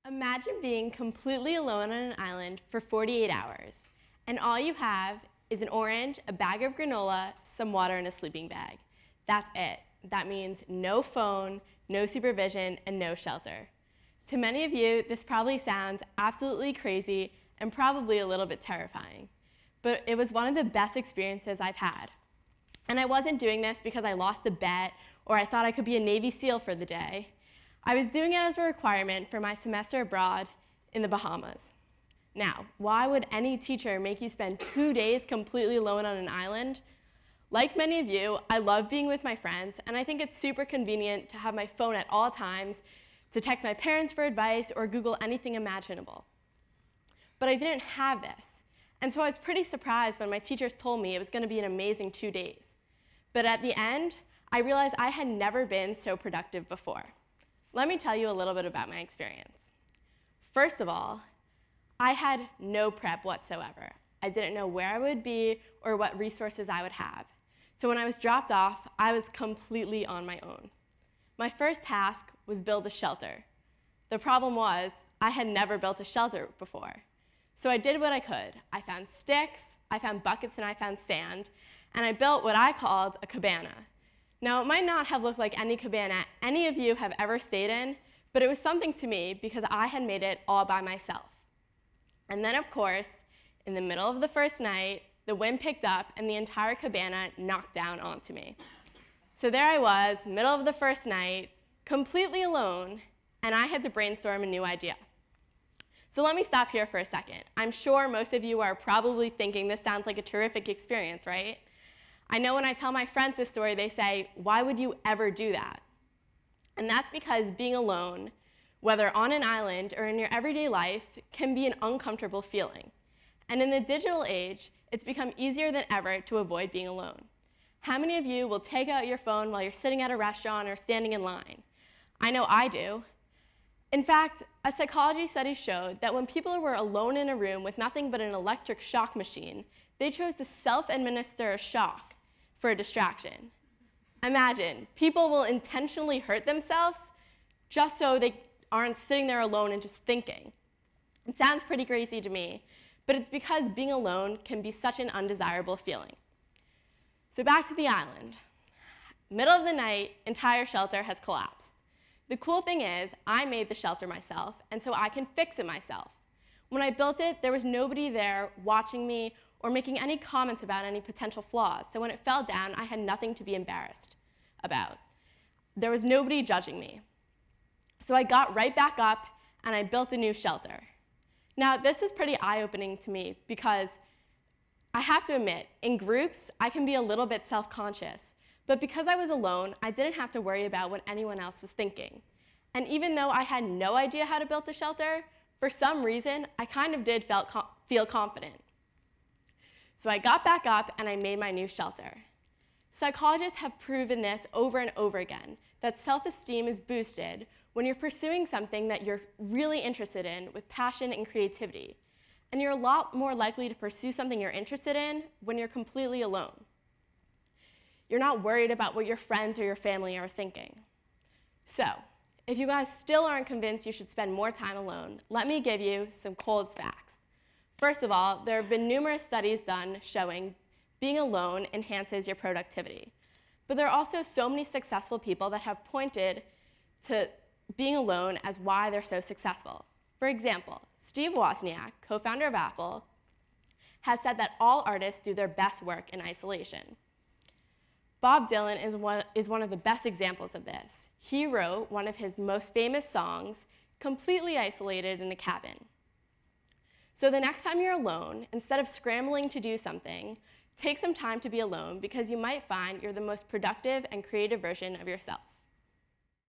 Imagine being completely alone on an island for 48 hours, and all you have is an orange, a bag of granola, some water, and a sleeping bag. That's it. That means no phone, no supervision, and no shelter. To many of you, this probably sounds absolutely crazy and probably a little bit terrifying, but it was one of the best experiences I've had. And I wasn't doing this because I lost a bet or I thought I could be a Navy SEAL for the day. I was doing it as a requirement for my semester abroad in the Bahamas. Now, why would any teacher make you spend 2 days completely alone on an island? Like many of you, I love being with my friends, and I think it's super convenient to have my phone at all times to text my parents for advice or Google anything imaginable. But I didn't have this, and so I was pretty surprised when my teachers told me it was going to be an amazing 2 days. But at the end, I realized I had never been so productive before. Let me tell you a little bit about my experience. First of all, I had no prep whatsoever. I didn't know where I would be or what resources I would have. So when I was dropped off, I was completely on my own. My first task was build a shelter. The problem was, I had never built a shelter before. So I did what I could. I found sticks, I found buckets, and I found sand, and I built what I called a cabana. Now, it might not have looked like any cabana any of you have ever stayed in, but it was something to me because I had made it all by myself. And then, of course, in the middle of the first night, the wind picked up and the entire cabana knocked down onto me. So there I was, middle of the first night, completely alone, and I had to brainstorm a new idea. So let me stop here for a second. I'm sure most of you are probably thinking this sounds like a terrific experience, right? I know when I tell my friends this story, they say, why would you ever do that? And that's because being alone, whether on an island or in your everyday life, can be an uncomfortable feeling. And in the digital age, it's become easier than ever to avoid being alone. How many of you will take out your phone while you're sitting at a restaurant or standing in line? I know I do. In fact, a psychology study showed that when people were alone in a room with nothing but an electric shock machine, they chose to self-administer a shock for a distraction. Imagine, people will intentionally hurt themselves just so they aren't sitting there alone and just thinking. It sounds pretty crazy to me, but it's because being alone can be such an undesirable feeling. So back to the island. Middle of the night, entire shelter has collapsed. The cool thing is, I made the shelter myself, and so I can fix it myself. When I built it, there was nobody there watching me or making any comments about any potential flaws. So when it fell down, I had nothing to be embarrassed about. There was nobody judging me. So I got right back up and I built a new shelter. Now, this was pretty eye-opening to me because I have to admit, in groups, I can be a little bit self-conscious. But because I was alone, I didn't have to worry about what anyone else was thinking. And even though I had no idea how to build a shelter, for some reason, I kind of did feel confident. So I got back up and I made my new shelter. Psychologists have proven this over and over again, that self-esteem is boosted when you're pursuing something that you're really interested in with passion and creativity. And you're a lot more likely to pursue something you're interested in when you're completely alone. You're not worried about what your friends or your family are thinking. So, if you guys still aren't convinced you should spend more time alone, let me give you some cold facts. First of all, there have been numerous studies done showing being alone enhances your productivity. But there are also so many successful people that have pointed to being alone as why they're so successful. For example, Steve Wozniak, co-founder of Apple, has said that all artists do their best work in isolation. Bob Dylan is one of the best examples of this. He wrote one of his most famous songs completely isolated in a cabin. So the next time you're alone, instead of scrambling to do something, take some time to be alone because you might find you're the most productive and creative version of yourself.